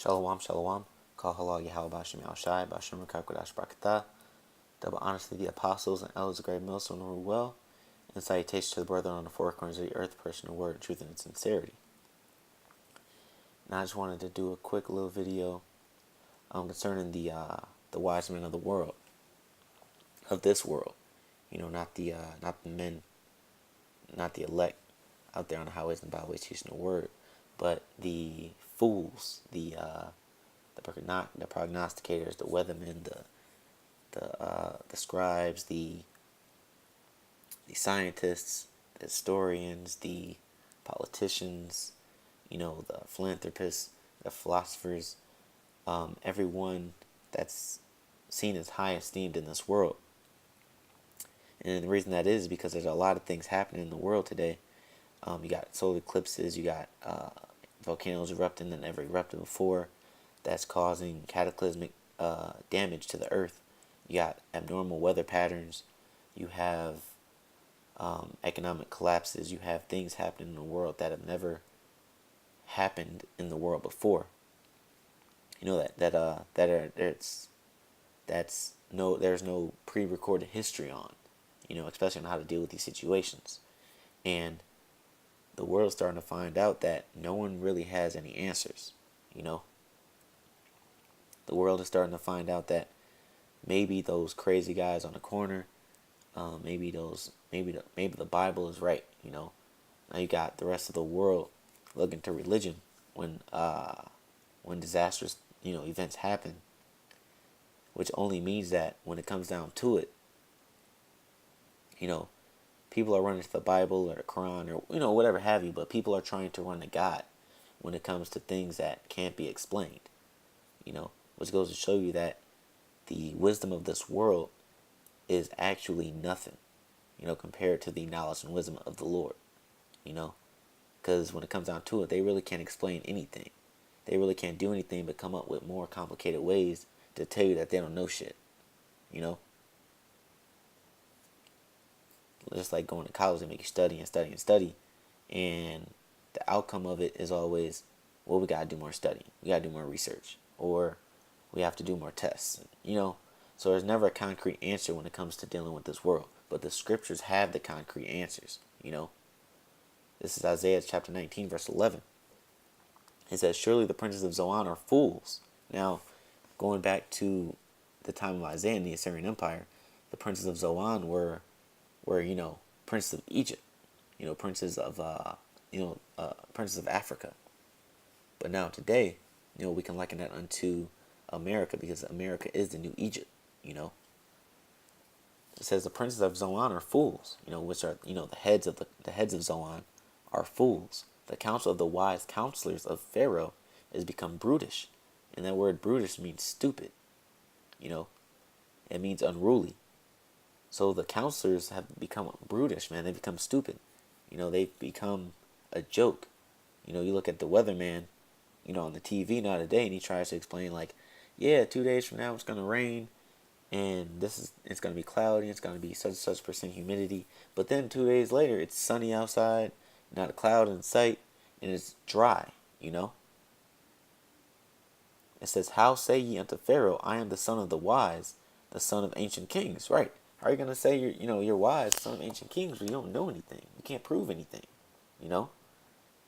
Shalom, shalom. Kal halal Yahweh Bashem Yahushai, Bashem Rakakodash Barakatah. Double honors to the apostles and elders of Great Millstone who rule well, and salutations to the brethren on the four corners of the earth, person of word, truth, and sincerity. Now I just wanted to do a quick little video concerning the wise men of the world, of this world. You know, not the men, not the elect out there on the highways and byways teaching the word, but the fools, the prognosticators, the weathermen, the scribes, the scientists, the historians, the politicians, you know, the philanthropists, the philosophers, everyone that's seen as high esteemed in this world. And the reason that is because there's a lot of things happening in the world today. You got solar eclipses, you got volcanoes erupting that never erupted before. That's causing cataclysmic damage to the earth. You got abnormal weather patterns. You have economic collapses. You have things happening in the world that have never happened in the world before. You know there's no pre-recorded history on. You know, especially on how to deal with these situations. And the world's starting to find out that no one really has any answers. You know, the world is starting to find out that maybe those crazy guys on the corner, maybe the Bible is right. You know, now you got the rest of the world looking to religion when disastrous events happen, which only means that when it comes down to it, you know, people are running to the Bible or the Quran or whatever have you, but people are trying to run to God when it comes to things that can't be explained. You know, which goes to show you that the wisdom of this world is actually nothing, you know, compared to the knowledge and wisdom of the Lord, you know, because when it comes down to it, they really can't explain anything. They really can't do anything but come up with more complicated ways to tell you that they don't know shit, you know. Just like going to college, they make you study and study and study, and the outcome of it is always, well, we gotta do more studying, we gotta do more research, or we have to do more tests, you know. So there's never a concrete answer when it comes to dealing with this world, but the scriptures have the concrete answers, you know. This is Isaiah chapter 19 verse 11. It says, surely the princes of Zoan are fools. Now, going back to the time of Isaiah and the Assyrian Empire, the princes of Zoan were princes of Egypt, princes of princes of Africa. But now today, we can liken that unto America, because America is the new Egypt. You know, it says the princes of Zoan are fools. Which are the heads of Zoan are fools. The counsel of the wise counselors of Pharaoh is become brutish, and that word brutish means stupid. It means unruly. So the counselors have become brutish, man. They become stupid. They've become a joke. You look at the weatherman, on the TV now today, and he tries to explain like, yeah, 2 days from now it's gonna rain, and it's gonna be cloudy, it's gonna be such and such percent humidity. But then 2 days later, it's sunny outside, not a cloud in sight, and it's dry. It says, how say ye unto Pharaoh, I am the son of the wise, the son of ancient kings? Right. How are you gonna say you're wise, son of ancient kings, when you don't know anything? You can't prove anything.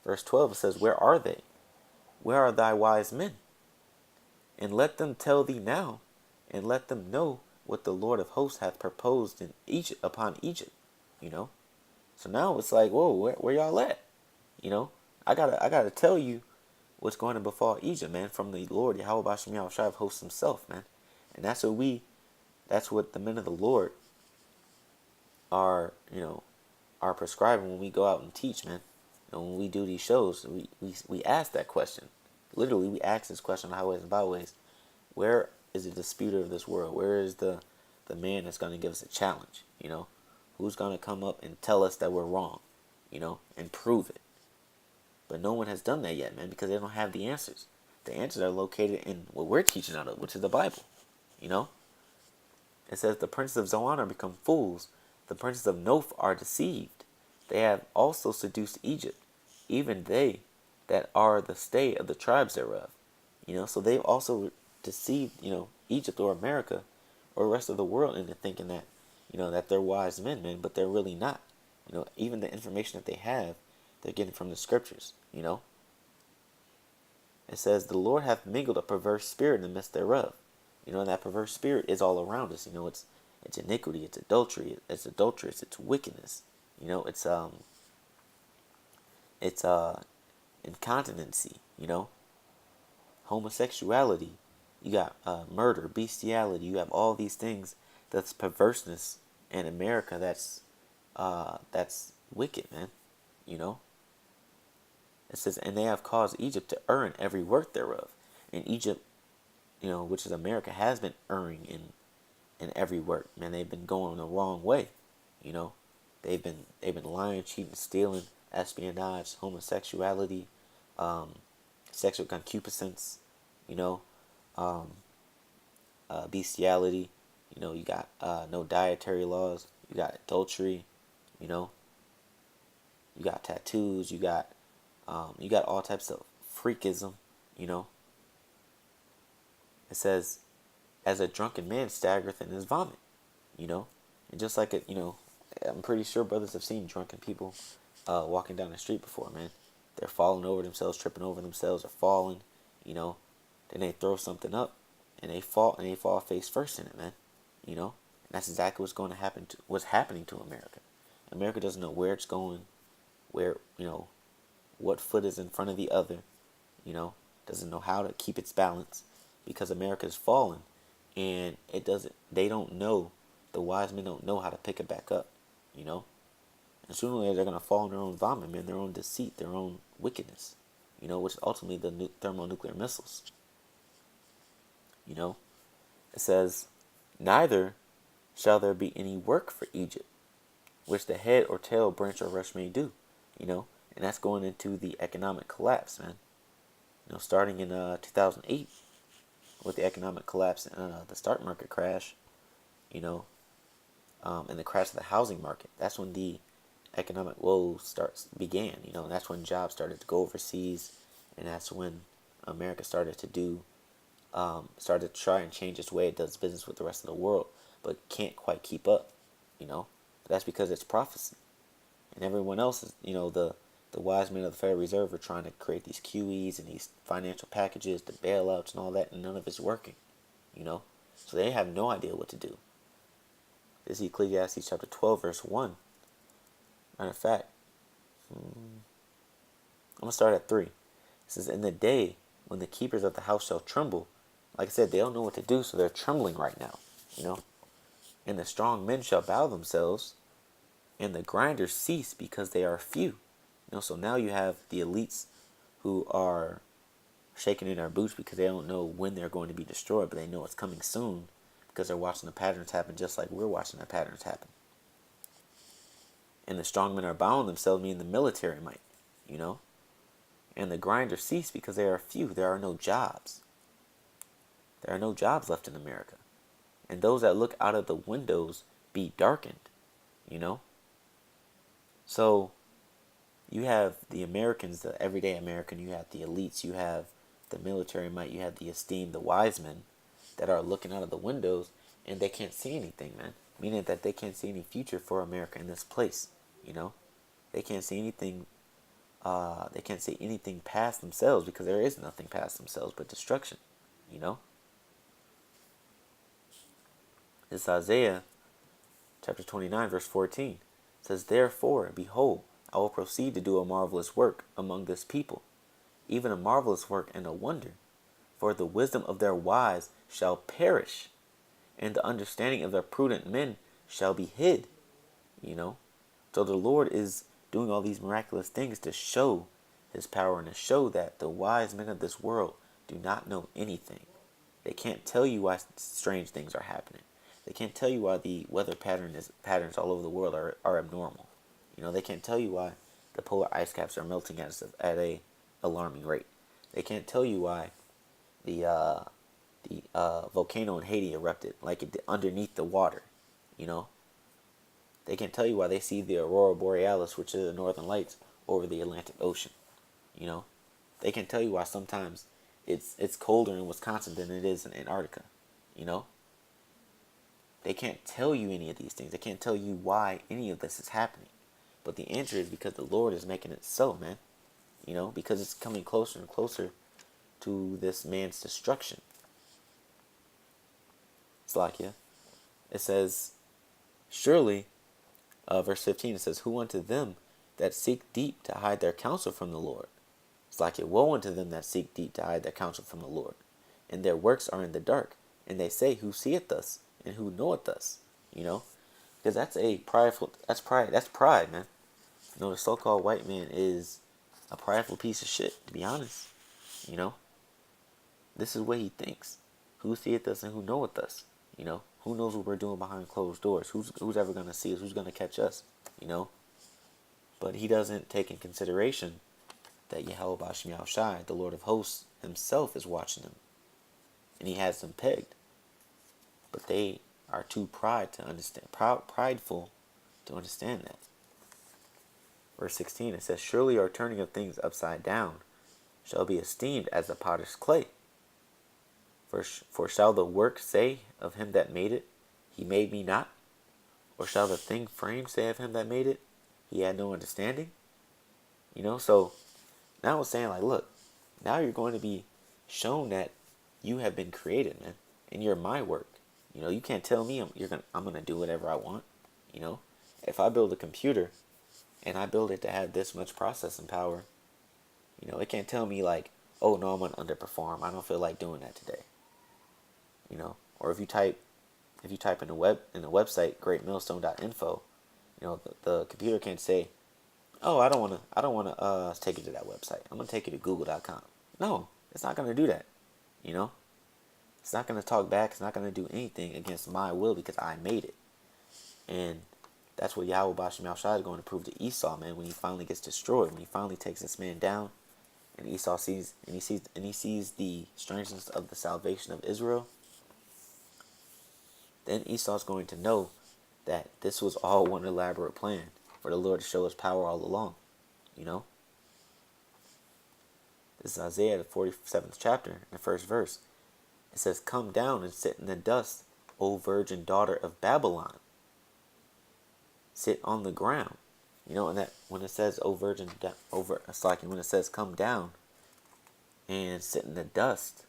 Verse 12, it says, where are they? Where are thy wise men? And let them tell thee now, and let them know what the Lord of hosts hath proposed in Egypt, upon Egypt. So now it's like, whoa, where y'all at? I gotta tell you what's going to befall Egypt, man, from the Lord Yahweh Bashem Yahushai of hosts himself, man. And that's what the men of the Lord are prescribing when we go out and teach, man. When we do these shows, we ask that question. Literally, we ask this question on highways and byways. Where is the disputer of this world? Where is the man that's going to give us a challenge? Who's going to come up and tell us that we're wrong, and prove it? But no one has done that yet, man, because they don't have the answers. The answers are located in what we're teaching out of, which is the Bible. It says the princes of Zoan are become fools. The princes of Noph are deceived. They have also seduced Egypt, even they that are the stay of the tribes thereof. So they've also deceived, Egypt or America or the rest of the world into thinking that, that they're wise men, but they're really not. Even the information that they have, they're getting from the scriptures. It says, the Lord hath mingled a perverse spirit in the midst thereof. And that perverse spirit is all around us. It's iniquity, it's adultery, it's adulterous, it's wickedness. It's incontinency, homosexuality. You got murder, bestiality. You have all these things that's perverseness in America. That's wicked, man. You know. It says, and they have caused Egypt to err in every work thereof. And Egypt, which is America, has been erring in every work. Man, they've been going the wrong way. You know, they've been lying, cheating, stealing, espionage, homosexuality, sexual concupiscence. You know, um, bestiality. You got no dietary laws. You got adultery. You know, you got tattoos. You got all types of freakism. You know, it says, as a drunken man staggereth in his vomit. You know, and just like it. I'm pretty sure brothers have seen drunken people walking down the street before, man. They're falling over themselves, tripping over themselves, or falling. Then they throw something up, and they fall face first in it, man. And that's exactly what's happening to America. America doesn't know where it's going, where what foot is in front of the other. Doesn't know how to keep its balance, because America is fallen, and it doesn't. They don't know. The wise men don't know how to pick it back up. And sooner or later they're gonna fall in their own vomit, man, their own deceit, their own wickedness. Which is ultimately the thermonuclear missiles. It says, neither shall there be any work for Egypt, which the head or tail, branch or rush may do. And that's going into the economic collapse, man. Starting in 2008 with the economic collapse and the stock market crash, and the crash of the housing market. That's when the economic woe began. And that's when jobs started to go overseas, and that's when America started to try and change its way it does business with the rest of the world, but can't quite keep up. But that's because it's prophecy, and everyone else is, the wise men of the Federal Reserve are trying to create these QEs and these financial packages, the bailouts and all that, and none of it's working. So they have no idea what to do. This is Ecclesiastes chapter 12, verse 1. Matter of fact, I'm going to start at 3. It says, in the day when the keepers of the house shall tremble, like I said, they don't know what to do, so they're trembling right now, And the strong men shall bow themselves, and the grinders cease because they are few. So now you have the elites who are shaking in their boots because they don't know when they're going to be destroyed, but they know it's coming soon because they're watching the patterns happen just like we're watching the patterns happen. And the strong men are bowing themselves, meaning the military might, And the grinders cease because they are few. There are no jobs. There are no jobs left in America. And those that look out of the windows be darkened, So you have the Americans, the everyday American, you have the elites, you have the military might, you have the esteemed, the wise men that are looking out of the windows, and they can't see anything, man. Meaning that they can't see any future for America in this place, They can't see anything. They can't see anything past themselves, because there is nothing past themselves but destruction, It's Isaiah chapter 29, verse 14. It says, therefore, behold, I will proceed to do a marvelous work among this people, even a marvelous work and a wonder. For the wisdom of their wise shall perish, and the understanding of their prudent men shall be hid. So the Lord is doing all these miraculous things to show his power and to show that the wise men of this world do not know anything. They can't tell you why strange things are happening. They can't tell you why the weather patterns all over the world are abnormal. They can't tell you why the polar ice caps are melting at a alarming rate. They can't tell you why the volcano in Haiti erupted like it underneath the water. They can't tell you why they see the aurora borealis, which is the northern lights, over the Atlantic Ocean. They can tell you why sometimes it's colder in Wisconsin than it is in Antarctica. You know, they can't tell you any of these things. They can't tell you why any of this is happening. But the answer is because the Lord is making it so, man. You know, because it's coming closer and closer to this man's destruction. Slakia. It says, surely, verse 15, it says, who unto them that seek deep to hide their counsel from the Lord? Slakia, woe unto them that seek deep to hide their counsel from the Lord. And their works are in the dark. And they say, who seeth us? And who knoweth us? You know? Because that's a prideful, that's pride, man. You know, the so-called white man is a prideful piece of shit, to be honest. You know? This is what he thinks. Who seeth us and who knoweth us? You know? Who knows what we're doing behind closed doors? Who's ever going to see us? Who's going to catch us? You know? But he doesn't take in consideration that Yahweh Bashim Yahushai, the Lord of hosts, himself is watching them. And he has them pegged. But they are too prideful to understand that. Verse 16, it says, surely our turning of things upside down shall be esteemed as the potter's clay. For shall the work say of him that made it, he made me not? Or shall the thing framed say of him that made it, he had no understanding? You know, so now it's saying like, look, now you're going to be shown that you have been created, man, and you're my work. You know, you can't tell me I'm gonna do whatever I want. You know, if I build a computer and I build it to have this much processing power, you know, it can't tell me like, oh no, I'm gonna underperform. I don't feel like doing that today. You know, or if you type in the website greatmillstone.info, you know, the computer can't say, oh, I don't wanna take you to that website. I'm gonna take you to google.com. No, it's not gonna do that. You know, it's not gonna talk back. It's not gonna do anything against my will because I made it. And that's what Yahweh Bashim Yahushua is going to prove to Esau, man, when he finally gets destroyed, when he finally takes this man down, and Esau sees the strangeness of the salvation of Israel. Then Esau's going to know that this was all one elaborate plan for the Lord to show his power all along. You know? This is Isaiah, the 47th chapter, the first verse. It says, come down and sit in the dust, O virgin daughter of Babylon. Sit on the ground. You know, and that when it says, O virgin, when it says come down and sit in the dust,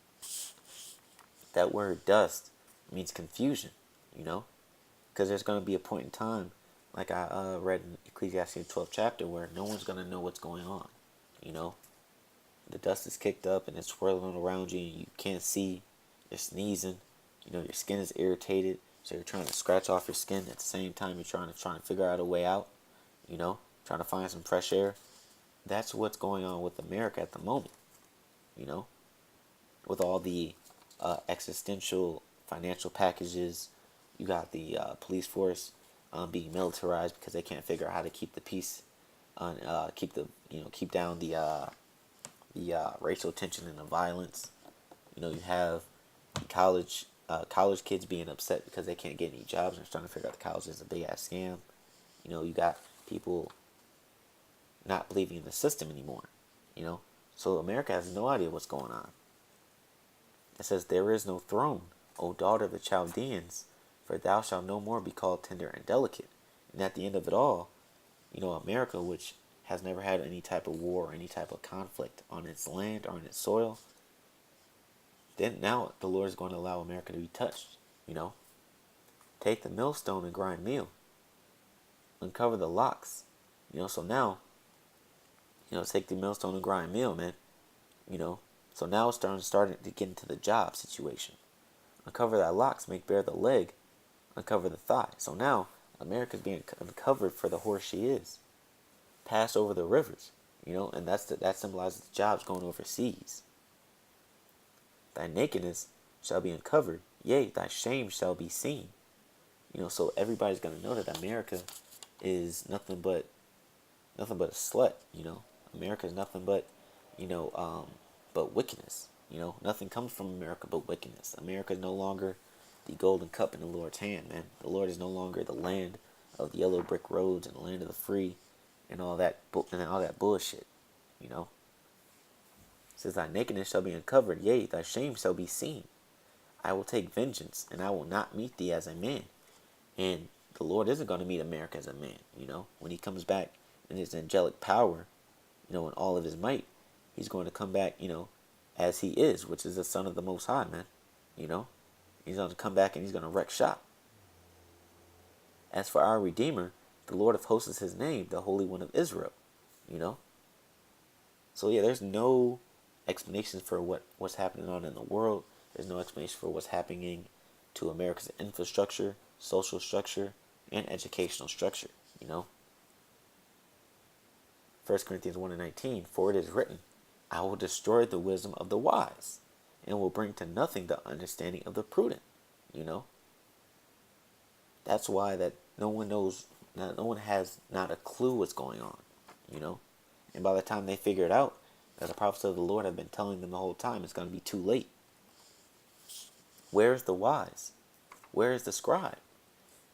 that word dust means confusion, you know? Because there's going to be a point in time, like I read in Ecclesiastes 12th chapter, where no one's going to know what's going on, you know? The dust is kicked up and it's swirling around you and you can't see. You're sneezing. You know, your skin is irritated. So you're trying to scratch off your skin. At the same time, you're trying to figure out a way out. You know, trying to find some fresh air. That's what's going on with America at the moment. You know, with all the existential financial packages. You got the police force being militarized because they can't figure out how to keep the peace, keep down the racial tension and the violence. You know, you have college kids being upset because they can't get any jobs and trying to figure out the college is a big ass scam. You know, you got people not believing in the system anymore. You know, so America has no idea what's going on. It says, there is no throne, O daughter of the Chaldeans, for thou shalt no more be called tender and delicate. And at the end of it all, you know, America, which has never had any type of war or any type of conflict on its land or on its soil, then now the Lord is going to allow America to be touched, you know. Take the millstone and grind meal. Uncover the locks. You know, so now, you know, take the millstone and grind meal, man. You know, so now it's starting to get into the job situation. Uncover thy locks, make bare the leg, uncover the thigh. So now America's being uncovered for the horse she is. Pass over the rivers, you know, and that symbolizes the jobs going overseas. Thy nakedness shall be uncovered, yea, thy shame shall be seen. You know, so everybody's gonna know that America is nothing but a slut. You know, America is nothing but, but wickedness. You know, nothing comes from America but wickedness. America is no longer the golden cup in the Lord's hand, man. The Lord is no longer the land of the yellow brick roads and the land of the free and all that bullshit. You know. It says, thy nakedness shall be uncovered, yea, thy shame shall be seen. I will take vengeance, and I will not meet thee as a man. And the Lord isn't going to meet America as a man, When he comes back in his angelic power, in all of his might, he's going to come back, as he is, which is the Son of the Most High, man. He's going to come back and he's going to wreck shop. As for our Redeemer, the Lord of hosts is his name, the Holy One of Israel, So yeah, there's no explanation for what's happening on in the world. There's no explanation for what's happening to America's infrastructure, social structure, and educational structure, 1 Corinthians 1:19, for it is written, I will destroy the wisdom of the wise, and will bring to nothing the understanding of the prudent, That's why that no one has not a clue what's going on, And by the time they figure it out, as the prophets of the Lord have been telling them the whole time, it's going to be too late. Where is the wise? Where is the scribe?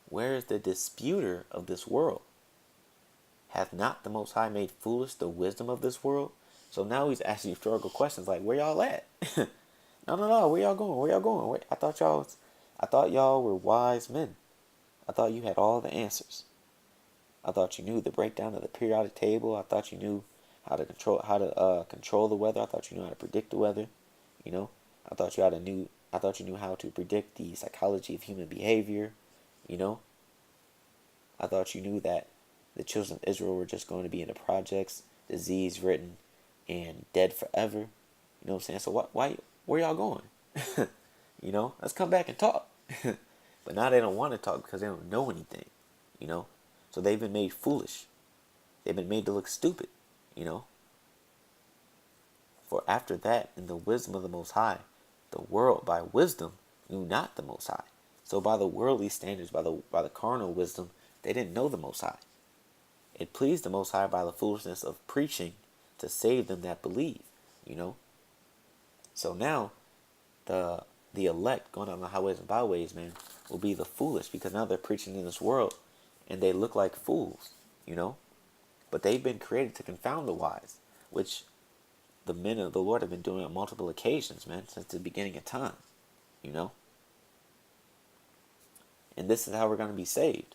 Where is the disputer of this world? Hath not the Most High made foolish the wisdom of this world? So now he's asking historical questions like, where y'all at? No, where y'all going? Where y'all going? I thought y'all were wise men. I thought you had all the answers. I thought you knew the breakdown of the periodic table. I thought you knew how to control the weather. I thought you knew how to predict the weather. I thought you knew how to predict the psychology of human behavior. I thought you knew that the children of Israel were just going to be in the projects, disease ridden, and dead forever. You know what I'm saying? So where y'all going? Let's come back and talk. But now they don't want to talk because they don't know anything. So they've been made foolish. They've been made to look stupid. For after that, in the wisdom of the Most High, the world by wisdom knew not the Most High. So by the worldly standards, by the carnal wisdom, they didn't know the Most High. It pleased the Most High by the foolishness of preaching to save them that believe, So now, the elect going on the highways and byways, man, will be the foolish because now they're preaching in this world and they look like fools, But they've been created to confound the wise, which the men of the Lord have been doing on multiple occasions, man, since the beginning of time, And this is how we're going to be saved,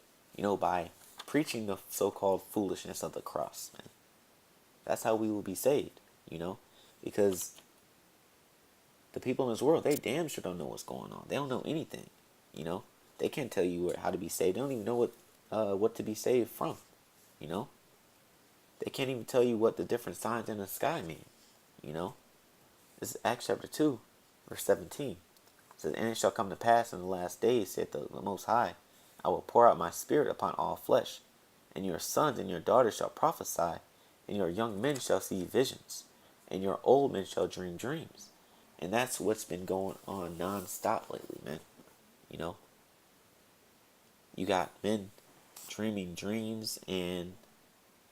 by preaching the so-called foolishness of the cross, man. That's how we will be saved, because the people in this world, they damn sure don't know what's going on. They don't know anything, They can't tell you how to be saved. They don't even know what to be saved from, They can't even tell you what the different signs in the sky mean, This is Acts chapter 2, verse 17. It says, and it shall come to pass in the last days, saith the Most High, I will pour out my spirit upon all flesh, and your sons and your daughters shall prophesy, and your young men shall see visions, and your old men shall dream dreams. And that's what's been going on non-stop lately, man. You got men dreaming dreams and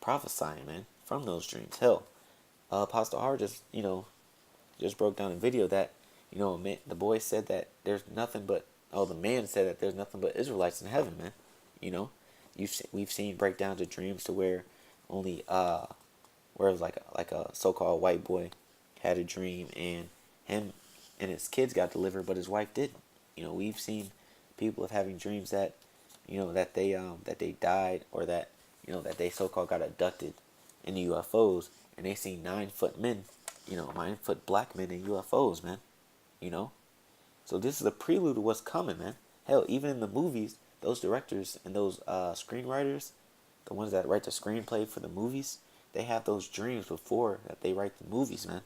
prophesying, man, from those dreams. Hell, Apostle Hart just broke down a video that, the boy said that there's nothing but, the man said that there's nothing but Israelites in heaven, man. We've seen breakdowns of dreams to where only, where it was like a so-called white boy had a dream and him and his kids got delivered, but his wife didn't. We've seen people having dreams that, that they died or that, that they so-called got abducted in UFOs, and they see 9-foot men, 9-foot black men in UFOs, man. So this is a prelude to what's coming, man. Hell, even in the movies, those directors and those screenwriters, the ones that write the screenplay for the movies, they have those dreams before that they write the movies, man.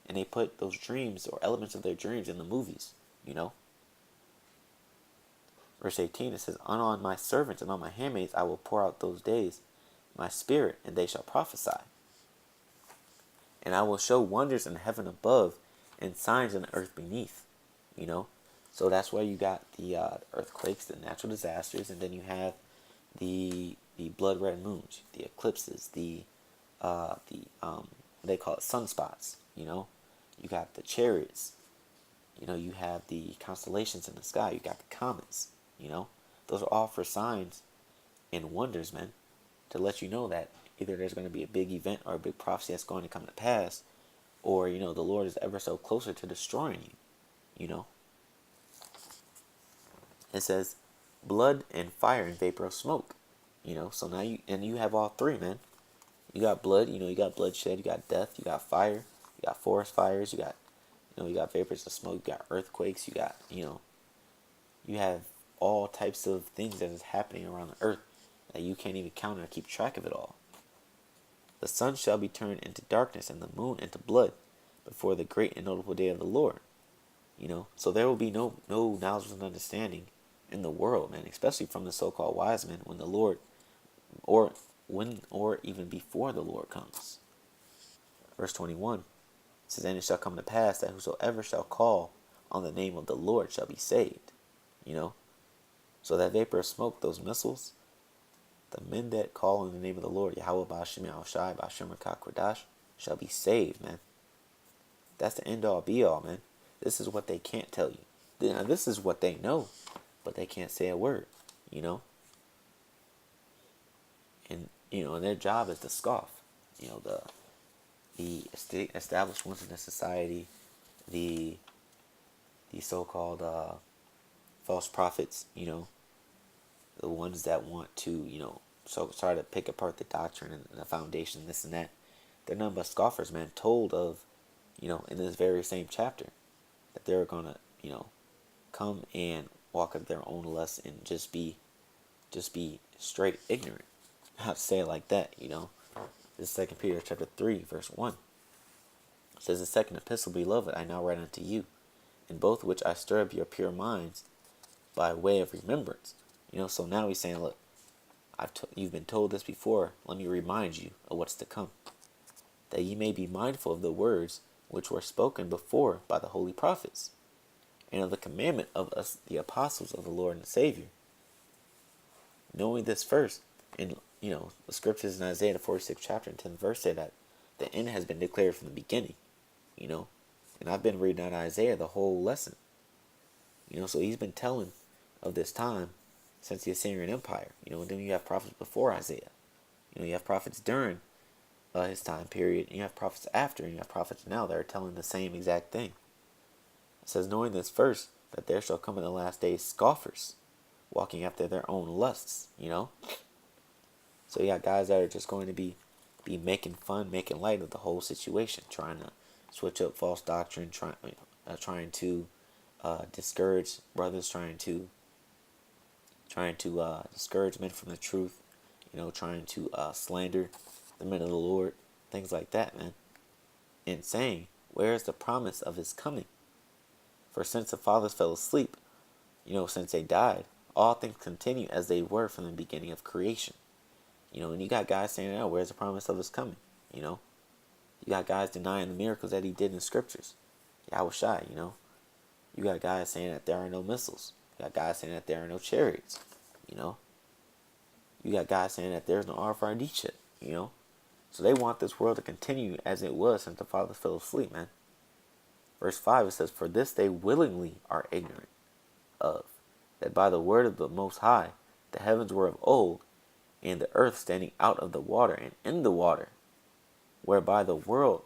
And they put those dreams or elements of their dreams in the movies, Verse 18, it says, on my servants and on my handmaids I will pour out those days my spirit, and they shall prophesy. And I will show wonders in heaven above and signs in the earth beneath, So that's why you got the earthquakes, the natural disasters, and then you have the blood red moons, the eclipses, what they call it, sunspots, You got the chariots, you have the constellations in the sky, you got the comets, Those are all for signs and wonders, man, to let you know that either there's going to be a big event or a big prophecy that's going to come to pass, or, the Lord is ever so closer to destroying you, you know. It says blood and fire and vapor of smoke, So now you have all three, man. You got blood, you got bloodshed, you got death, you got fire, you got forest fires, you got vapors of smoke, you got earthquakes, you got, you have all types of things that is happening around the earth that you can't even count or keep track of it all. The sun shall be turned into darkness and the moon into blood before the great and notable day of the Lord. So there will be no knowledge and understanding in the world, man, especially from the so-called wise men when the Lord, or even before the Lord comes. Verse 21 says, and it shall come to pass that whosoever shall call on the name of the Lord shall be saved. So that vapor of smoke, those missiles, the men that call on the name of the Lord, Yahweh Ba'ashem Yahushai Ba'ashem Kodash, shall be saved, man. That's the end all be all, man. This is what they can't tell you. This is what they know, but they can't say a word, And and their job is to scoff. The established ones in the society, the so-called false prophets, the ones that want to, so try to pick apart the doctrine and the foundation, this and that. They're none but scoffers, man, told of, in this very same chapter, that they're gonna, come and walk of their own lust and just be straight ignorant. How to say it like that, This is 2 Peter chapter 3, verse 1. It says, the second epistle, beloved, I now write unto you, in both which I stir up your pure minds by way of remembrance. So now he's saying, look, you've been told this before. Let me remind you of what's to come. That ye may be mindful of the words which were spoken before by the holy prophets, and of the commandment of us, the apostles of the Lord and Savior. Knowing this first, and the scriptures in Isaiah the 46th chapter and 10th verse say that the end has been declared from the beginning, And I've been reading out Isaiah the whole lesson, So he's been telling of this time since the Assyrian Empire, And then you have prophets before Isaiah, You have prophets during his time period, and you have prophets after, and you have prophets now that are telling the same exact thing. It says, knowing this first, that there shall come in the last days scoffers, walking after their own lusts, So you got guys that are just going to be making fun, making light of the whole situation, trying to switch up false doctrine, trying to discourage brothers, trying to discourage men from the truth, trying to slander the men of the Lord, things like that, man. And saying, where is the promise of his coming? For since the fathers fell asleep, since they died, all things continue as they were from the beginning of creation. And you got guys saying, oh, where's the promise of his coming? You got guys denying the miracles that he did in scriptures. Yahushai, You got guys saying that there are no missiles. You got guys saying that there are no chariots. You got guys saying that there's no RFID chip. So they want this world to continue as it was since the fathers fell asleep, man. Verse 5, it says, for this they willingly are ignorant of, that by the word of the Most High, the heavens were of old, and the earth standing out of the water and in the water, whereby the world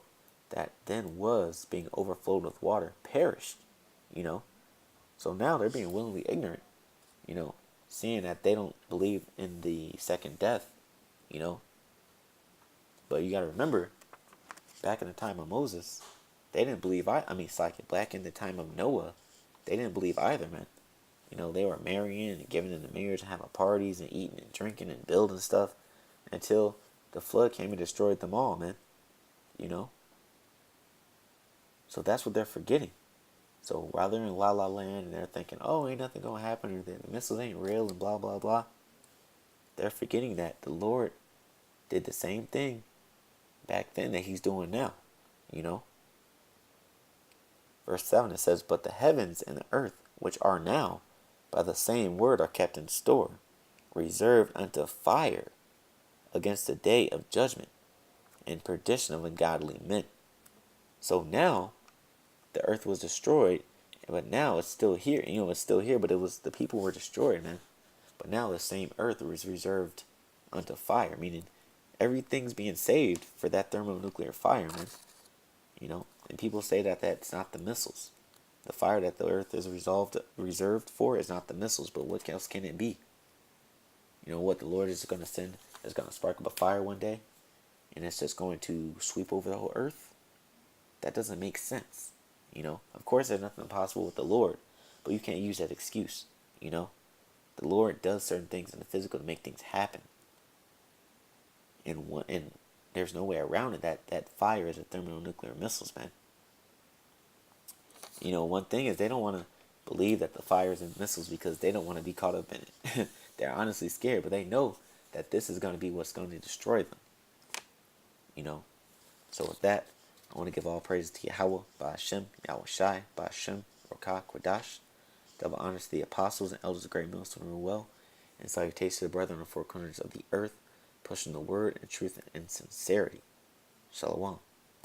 that then was, being overflowed with water, perished. So now they're being willingly ignorant, seeing that they don't believe in the second death, But you got to remember, back in the time of Moses, they didn't believe, back in the time of Noah, they didn't believe either, man. They were marrying and giving in the marriage and having parties and eating and drinking and building stuff until the flood came and destroyed them all, man. So that's what they're forgetting. So while they're in La La Land and they're thinking, oh, ain't nothing going to happen, or the missiles ain't real and blah, blah, blah, they're forgetting that the Lord did the same thing back then that he's doing now, Verse 7, it says, but the heavens and the earth, which are now, by the same word are kept in store, reserved unto fire against the day of judgment and perdition of ungodly men. So now, the earth was destroyed, but now it's still here. It's still here, but the people were destroyed, man. But now the same earth was reserved unto fire, meaning everything's being saved for that thermonuclear fire, man. You know, and people say that that's not the missiles. The fire that the earth is reserved for is not the missiles, but what else can it be? You know what the Lord is going to send is going to spark up a fire one day, and it's just going to sweep over the whole earth? That doesn't make sense. You know, of course, there's nothing impossible with the Lord, but you can't use that excuse. You know, the Lord does certain things in the physical to make things happen, and there's no way around it. That fire is a thermonuclear missiles, man. You know, one thing is they don't want to believe that the fire is in missiles because they don't want to be caught up in it. They're honestly scared, but they know that this is going to be what's going to destroy them. You know, so with that, I want to give all praise to Yahweh, Ba'ashem, Yahweh Shai, Ba'ashem, Rokah, Kodash. Double honors to the apostles and elders of Great Millstone rule well, and salutations to the brethren on the four corners of the earth, pushing the word and truth and sincerity. Shalom.